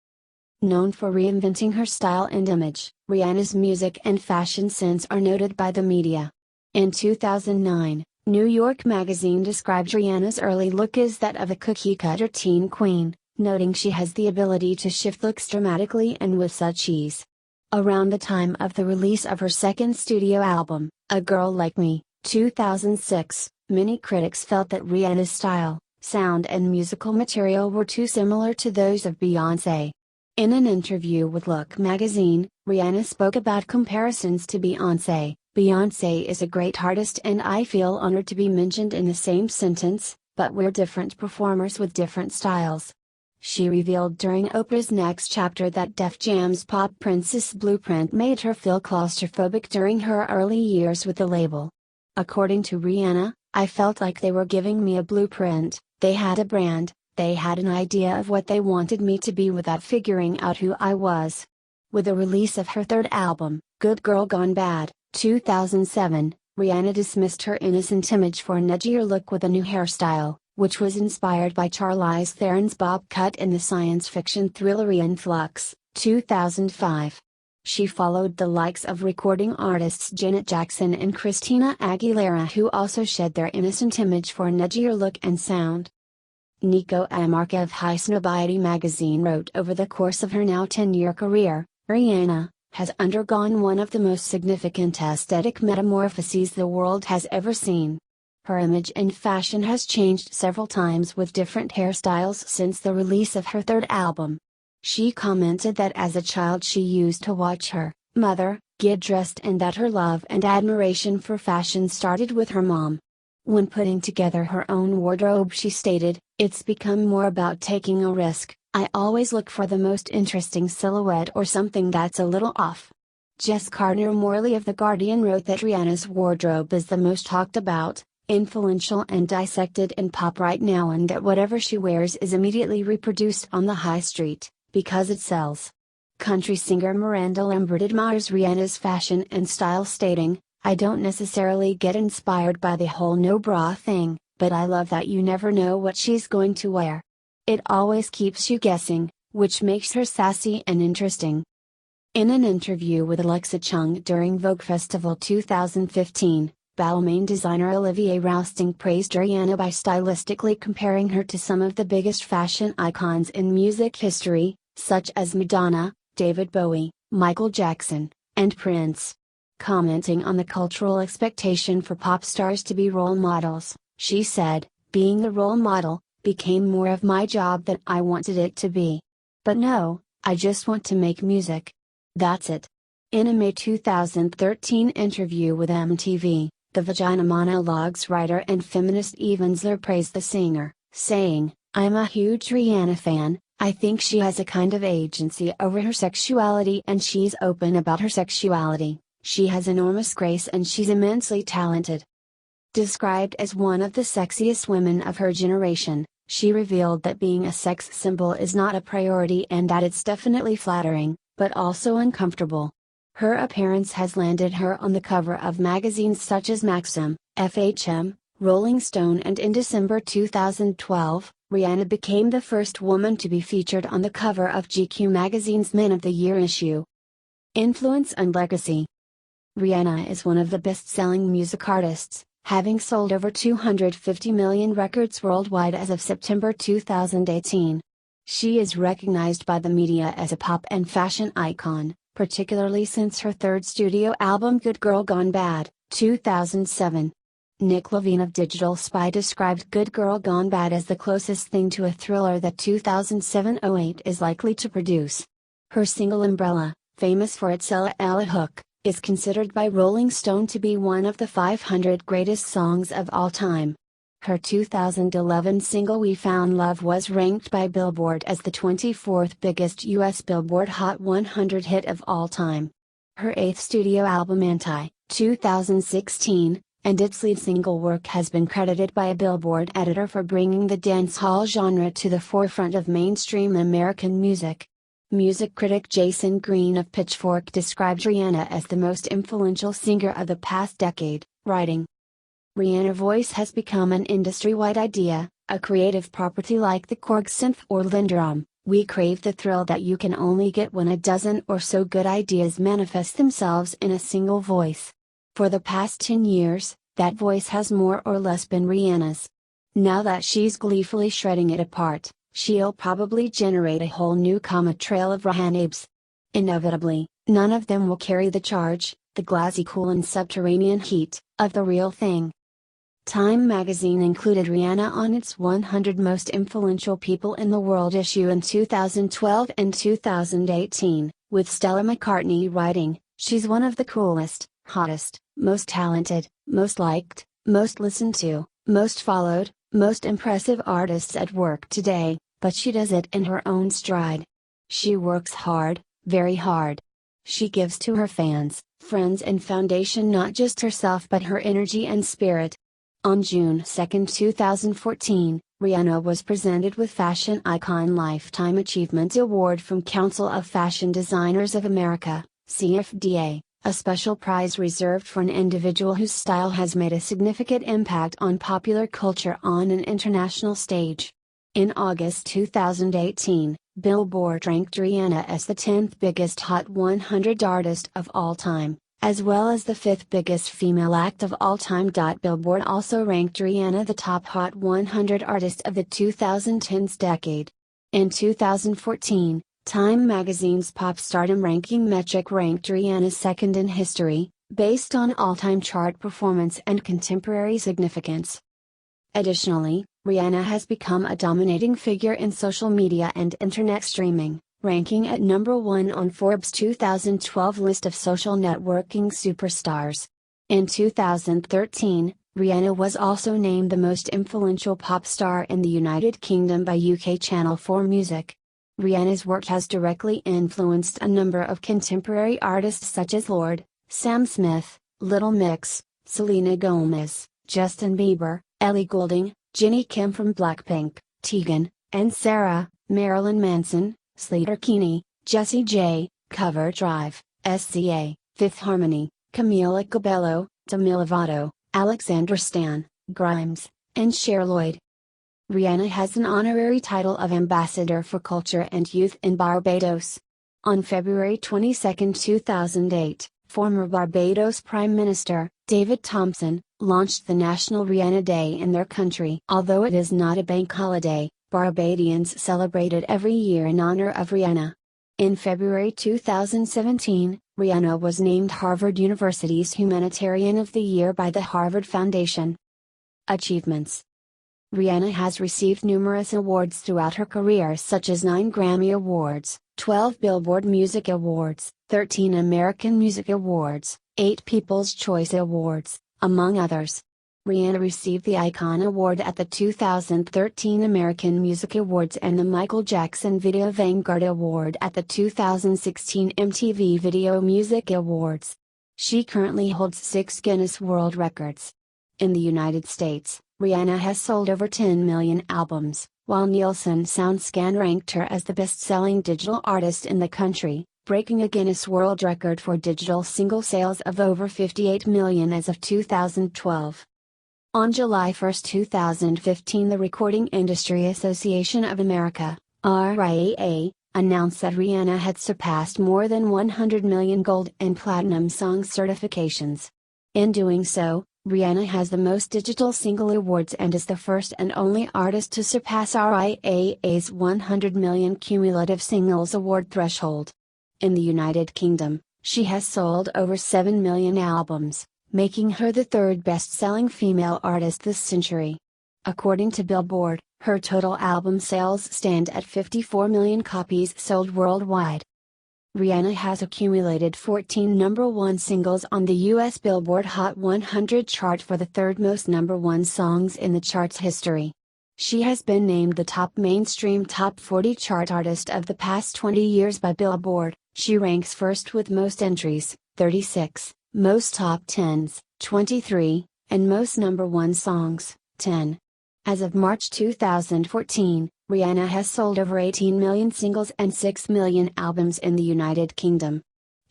Known for reinventing her style and image, Rihanna's music and fashion sense are noted by the media. In 2009, New York Magazine described Rihanna's early look as that of a cookie-cutter teen queen, noting she has the ability to shift looks dramatically and with such ease. Around the time of the release of her second studio album, A Girl Like Me, 2006, many critics felt that Rihanna's style, sound and musical material were too similar to those of Beyoncé. In an interview with Look magazine, Rihanna spoke about comparisons to Beyoncé. "Beyoncé is a great artist and I feel honored to be mentioned in the same sentence, but we're different performers with different styles." She revealed during Oprah's Next Chapter that Def Jam's Pop Princess blueprint made her feel claustrophobic during her early years with the label. According to Rihanna, "I felt like they were giving me a blueprint, they had a brand, they had an idea of what they wanted me to be without figuring out who I was." With the release of her third album, Good Girl Gone Bad, 2007, Rihanna dismissed her innocent image for an edgier look with a new hairstyle, which was inspired by Charlize Theron's bob cut in the science fiction thriller In Flux, 2005. She followed the likes of recording artists Janet Jackson and Christina Aguilera, who also shed their innocent image for an edgier look and sound. Nico Amarca of High Snobiety magazine wrote, over the course of her now 10-year career, Rihanna has undergone one of the most significant aesthetic metamorphoses the world has ever seen. Her image and fashion has changed several times with different hairstyles since the release of her third album. She commented that as a child she used to watch her mother, get dressed, and that her love and admiration for fashion started with her mom. When putting together her own wardrobe, she stated, "It's become more about taking a risk. I always look for the most interesting silhouette or something that's a little off." Jess Gardner-Morley of The Guardian wrote that Rihanna's wardrobe is the most talked about, influential and dissected in pop right now, and that whatever she wears is immediately reproduced on the high street, because it sells. Country singer Miranda Lambert admires Rihanna's fashion and style, stating, "I don't necessarily get inspired by the whole no bra thing, but I love that you never know what she's going to wear. It always keeps you guessing, which makes her sassy and interesting." In an interview with Alexa Chung during Vogue Festival 2015, Balmain designer Olivier Rousting praised Rihanna by stylistically comparing her to some of the biggest fashion icons in music history, such as Madonna, David Bowie, Michael Jackson, and Prince. Commenting on the cultural expectation for pop stars to be role models, she said, "Being the role model became more of my job than I wanted it to be. But no, I just want to make music. That's it." In a May 2013 interview with MTV, the Vagina Monologues writer and feminist Eve Ensler praised the singer, saying, "I'm a huge Rihanna fan. I think she has a kind of agency over her sexuality, and she's open about her sexuality. She has enormous grace and she's immensely talented." Described as one of the sexiest women of her generation, she revealed that being a sex symbol is not a priority and that it's definitely flattering, but also uncomfortable. Her appearance has landed her on the cover of magazines such as Maxim, FHM, Rolling Stone, and in December 2012, Rihanna became the first woman to be featured on the cover of GQ magazine's Men of the Year issue. Influence and legacy. Rihanna is one of the best-selling music artists, having sold over 250 million records worldwide as of September 2018. She is recognized by the media as a pop and fashion icon, particularly since her third studio album Good Girl Gone Bad, 2007. Nick Levine of Digital Spy described Good Girl Gone Bad as the closest thing to a thriller that 2007-08 is likely to produce. Her single Umbrella, famous for its Ella hook, is considered by Rolling Stone to be one of the 500 greatest songs of all time. Her 2011 single We Found Love was ranked by Billboard as the 24th biggest U.S. Billboard Hot 100 hit of all time. Her eighth studio album Anti, 2016, and its lead single Work has been credited by a Billboard editor for bringing the dancehall genre to the forefront of mainstream American music. Music critic Jason Green of Pitchfork described Rihanna as the most influential singer of the past decade, writing, "Rihanna's voice has become an industry-wide idea, a creative property like the Korg synth or Lindrum. We crave the thrill that you can only get when a dozen or so good ideas manifest themselves in a single voice. For the past 10 years, that voice has more or less been Rihanna's. Now that she's gleefully shredding it apart, she'll probably generate a whole new trail of Rihannabes. Inevitably, none of them will carry the charge, the glassy cool and subterranean heat, of the real thing." Time magazine included Rihanna on its 100 most influential people in the world issue in 2012 and 2018, with Stella McCartney writing, "She's one of the coolest, hottest, most talented, most liked, most listened to, most followed, most impressive artists at work today, but she does it in her own stride. She works hard, very hard. She gives to her fans, friends and foundation not just herself but her energy and spirit." On June 2, 2014, Rihanna was presented with Fashion Icon Lifetime Achievement Award from Council of Fashion Designers of America, CFDA, a special prize reserved for an individual whose style has made a significant impact on popular culture on an international stage. In August 2018, Billboard ranked Rihanna as the 10th biggest Hot 100 artist of all time, as well as the 5th biggest female act of all time. Billboard also ranked Rihanna the top Hot 100 artist of the 2010s decade. In 2014, Time magazine's pop stardom ranking metric ranked Rihanna second in history, based on all-time chart performance and contemporary significance. Additionally, Rihanna has become a dominating figure in social media and internet streaming, ranking at number 1 on Forbes' 2012 list of social networking superstars. In 2013, Rihanna was also named the most influential pop star in the United Kingdom by UK Channel 4 Music. Rihanna's work has directly influenced a number of contemporary artists such as Lorde, Sam Smith, Little Mix, Selena Gomez, Justin Bieber, Ellie Goulding, Jennie Kim from Blackpink, Tegan and Sara, Marilyn Manson, Sleater-Kinney, Jessie J, Cover Drive, SCA, Fifth Harmony, Camila Cabello, Demi Lovato, Alexandra Stan, Grimes, and Cher Lloyd. Rihanna has an honorary title of Ambassador for Culture and Youth in Barbados. On February 22, 2008, former Barbados Prime Minister, David Thompson, launched the National Rihanna Day in their country. Although it is not a bank holiday, Barbadians celebrate it every year in honor of Rihanna. In February 2017, Rihanna was named Harvard University's Humanitarian of the Year by the Harvard Foundation. Achievements. Rihanna has received numerous awards throughout her career, such as 9 Grammy Awards, 12 Billboard Music Awards, 13 American Music Awards, 8 People's Choice Awards, among others. Rihanna received the Icon Award at the 2013 American Music Awards and the Michael Jackson Video Vanguard Award at the 2016 MTV Video Music Awards. She currently holds 6 Guinness World Records. In the United States, Rihanna has sold over 10 million albums, while Nielsen SoundScan ranked her as the best-selling digital artist in the country, breaking a Guinness World Record for digital single sales of over 58 million as of 2012. On July 1, 2015, the Recording Industry Association of America, RIAA, announced that Rihanna had surpassed more than 100 million gold and platinum song certifications. In doing so, Rihanna has the most digital single awards and is the first and only artist to surpass RIAA's 100 million cumulative singles award threshold. In the United Kingdom, she has sold over 7 million albums, making her the third best-selling female artist this century. According to Billboard, her total album sales stand at 54 million copies sold worldwide. Rihanna has accumulated 14 number 1 singles on the US Billboard Hot 100 chart for the third most number 1 songs in the chart's history. She has been named the top mainstream top 40 chart artist of the past 20 years by Billboard. She ranks first with most entries, 36, most top 10s, 23, and most number 1 songs, 10. As of March 2014, Rihanna has sold over 18 million singles and 6 million albums in the United Kingdom.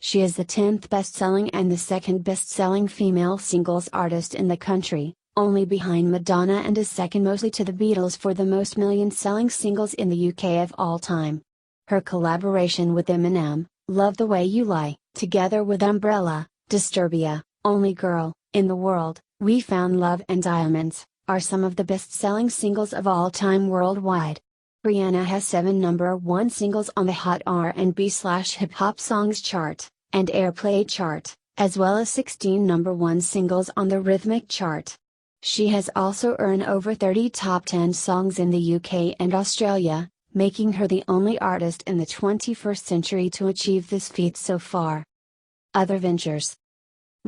She is the 10th best-selling and the second best-selling female singles artist in the country, only behind Madonna, and is second mostly to the Beatles for the most million-selling singles in the UK of all time. Her collaboration with Eminem, Love the Way You Lie, together with Umbrella, Disturbia, Only Girl, In the World, We Found Love and Diamonds, are some of the best-selling singles of all time worldwide. Rihanna has 7 number 1 singles on the Hot R&B/Hip Hop Songs chart, and Airplay chart, as well as 16 number 1 singles on the Rhythmic chart. She has also earned over 30 top 10 songs in the UK and Australia, making her the only artist in the 21st century to achieve this feat so far. Other ventures.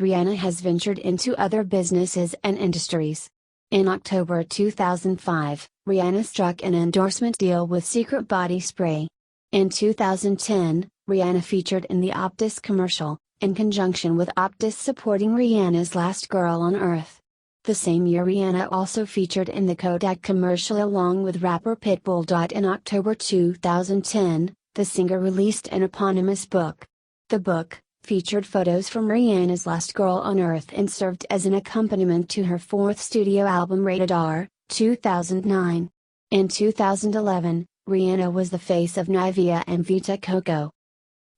Rihanna has ventured into other businesses and industries. In October 2005, Rihanna struck an endorsement deal with Secret Body Spray. In 2010, Rihanna featured in the Optus commercial, in conjunction with Optus supporting Rihanna's Last Girl on Earth. The same year, Rihanna also featured in the Kodak commercial along with rapper Pitbull. In October 2010, the singer released an eponymous book. The book featured photos from Rihanna's Last Girl on Earth and served as an accompaniment to her 4th studio album Rated R, 2009. In 2011, Rihanna was the face of Nivea and Vita Coco.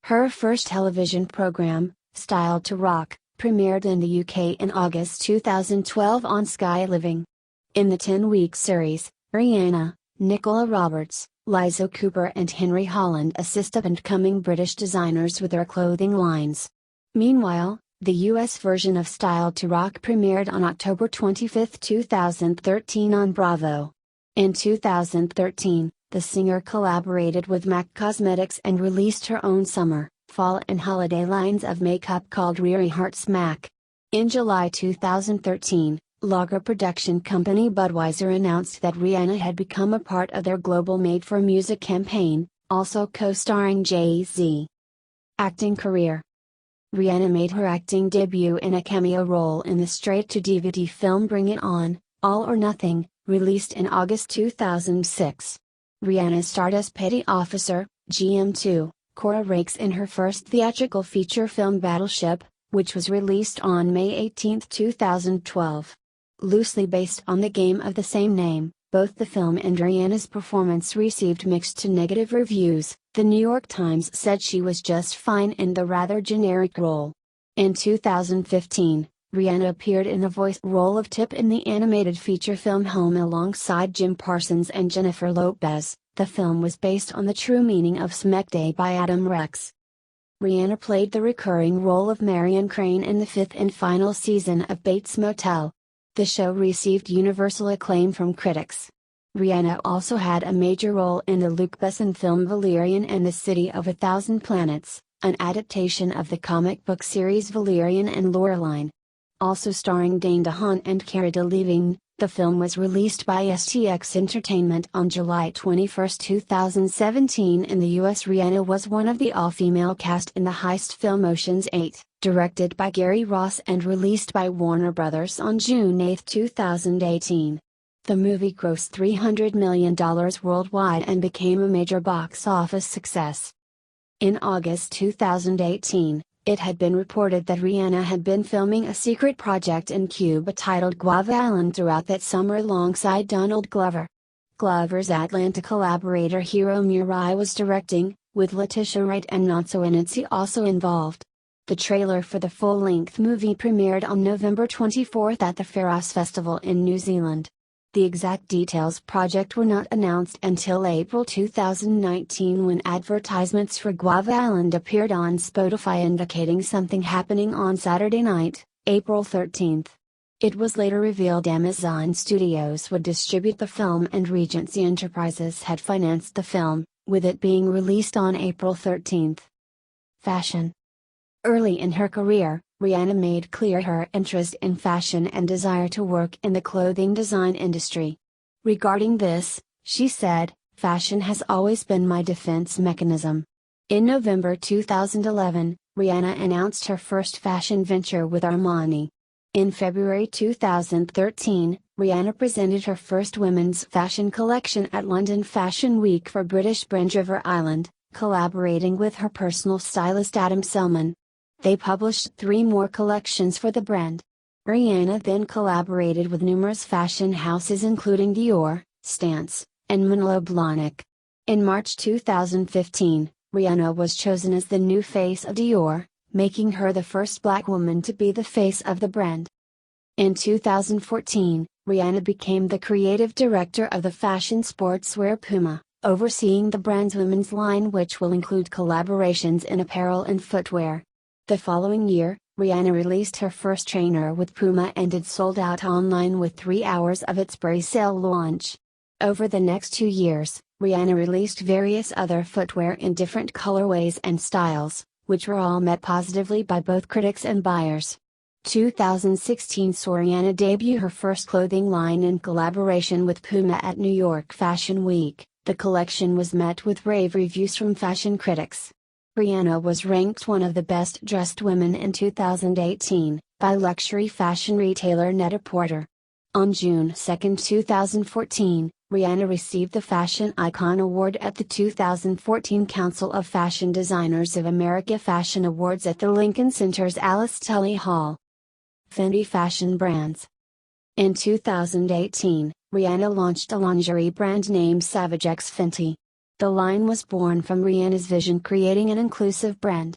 Her first television program, Styled to Rock, premiered in the UK in August 2012 on Sky Living. In the 10-week series, Rihanna, Nicola Roberts, Liza Cooper and Henry Holland assist up-and-coming British designers with their clothing lines. Meanwhile, the US version of Styled to Rock premiered on October 25, 2013 on Bravo. In 2013, the singer collaborated with MAC Cosmetics and released her own summer, fall and holiday lines of makeup called Riri Hearts MAC. In July 2013, lager production company Budweiser announced that Rihanna had become a part of their global Made for Music campaign, also co-starring Jay-Z. Acting career. Rihanna made her acting debut in a cameo role in the straight-to-DVD film Bring It On, All or Nothing, released in August 2006. Rihanna starred as Petty Officer, GM2, Cora Rakes in her first theatrical feature film Battleship, which was released on May 18, 2012. Loosely based on the game of the same name, both the film and Rihanna's performance received mixed to negative reviews. The New York Times said she was just fine in the rather generic role. In 2015, Rihanna appeared in the voice role of Tip in the animated feature film Home alongside Jim Parsons and Jennifer Lopez. The film was based on The True Meaning of Smack Day by Adam Rex. Rihanna played the recurring role of Marion Crane in the fifth and final season of Bates Motel. The show received universal acclaim from critics. Rihanna also had a major role in the Luc Besson film Valerian and the City of 1,000 Planets, an adaptation of the comic book series Valerian and Laureline. Also starring Dane DeHaan and Cara Delevingne, the film was released by STX Entertainment on July 21, 2017 in the US. Rihanna was one of the all-female cast in the heist film Ocean's 8, directed by Gary Ross and released by Warner Bros. On June 8, 2018. The movie grossed $300 million worldwide and became a major box office success. In August 2018, it had been reported that Rihanna had been filming a secret project in Cuba titled Guava Island throughout that summer alongside Donald Glover. Glover's Atlanta collaborator Hiro Murai was directing, with Letitia Wright and Natsu Initsi also involved. The trailer for the full-length movie premiered on November 24 at the Pharos Festival in New Zealand. The exact details project were not announced until April 2019 when advertisements for Guava Island appeared on Spotify indicating something happening on Saturday night, April 13. It was later revealed Amazon Studios would distribute the film and Regency Enterprises had financed the film, with it being released on April 13. Fashion. Early in her career, Rihanna made clear her interest in fashion and desire to work in the clothing design industry. Regarding this, she said, "Fashion has always been my defense mechanism." In November 2011, Rihanna announced her first fashion venture with Armani. In February 2013, Rihanna presented her first women's fashion collection at London Fashion Week for British brand River Island, collaborating with her personal stylist Adam Selman. They published 3 more collections for the brand. Rihanna then collaborated with numerous fashion houses including Dior, Stance, and Manolo Blahnik. In March 2015, Rihanna was chosen as the new face of Dior, making her the first black woman to be the face of the brand. In 2014, Rihanna became the creative director of the fashion sportswear Puma, overseeing the brand's women's line, which will include collaborations in apparel and footwear. The following year, Rihanna released her first trainer with Puma and it sold out online with 3 hours of its pre-sale launch. Over the next 2 years, Rihanna released various other footwear in different colorways and styles, which were all met positively by both critics and buyers. 2016 saw Rihanna debut her first clothing line in collaboration with Puma at New York Fashion Week. The collection was met with rave reviews from fashion critics. Rihanna was ranked one of the best-dressed women in 2018, by luxury fashion retailer Net-a-Porter. On June 2, 2014, Rihanna received the Fashion Icon Award at the 2014 Council of Fashion Designers of America Fashion Awards at the Lincoln Center's Alice Tully Hall. Fendi Fashion Brands. In 2018, Rihanna launched a lingerie brand named Savage X Fenty. The line was born from Rihanna's vision creating an inclusive brand.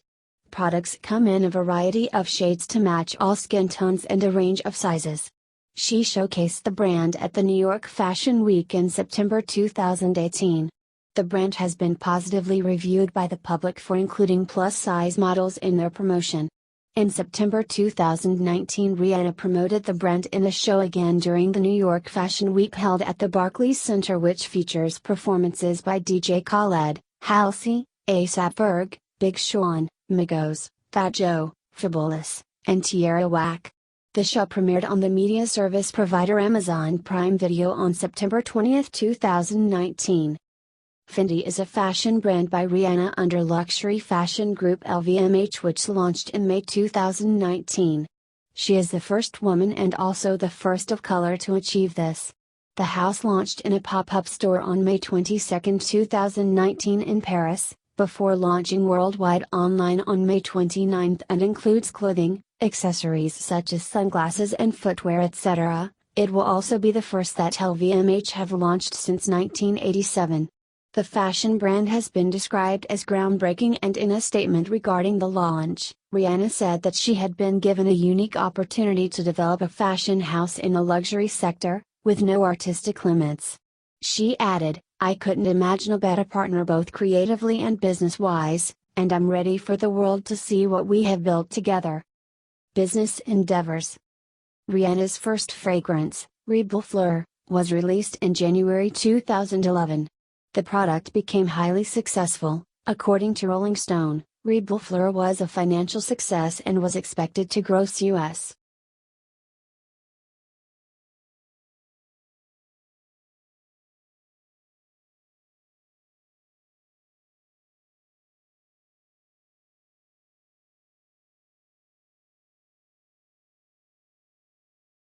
Products come in a variety of shades to match all skin tones and a range of sizes. She showcased the brand at the New York Fashion Week in September 2018. The brand has been positively reviewed by the public for including plus-size models in their promotion. In September 2019, Rihanna promoted the brand in a show again during the New York Fashion Week held at the Barclays Center, which features performances by DJ Khaled, Halsey, A$AP Ferg, Big Sean, Migos, Fat Joe, Fabolous, and Tierra Whack. The show premiered on the media service provider Amazon Prime Video on September 20, 2019. Fenty is a fashion brand by Rihanna under luxury fashion group LVMH, which launched in May 2019. She is the first woman and also the first of color to achieve this. The house launched in a pop-up store on May 22, 2019 in Paris, before launching worldwide online on May 29 and includes clothing, accessories such as sunglasses and footwear, etc. It will also be the first that LVMH have launched since 1987. The fashion brand has been described as groundbreaking, and in a statement regarding the launch, Rihanna said that she had been given a unique opportunity to develop a fashion house in the luxury sector, with no artistic limits. She added, "I couldn't imagine a better partner both creatively and business-wise, and I'm ready for the world to see what we have built together." Business endeavors. Rihanna's first fragrance, Rebel Fleur, was released in January 2011. The product became highly successful. According to Rolling Stone, Rebel Fleur was a financial success and was expected to gross US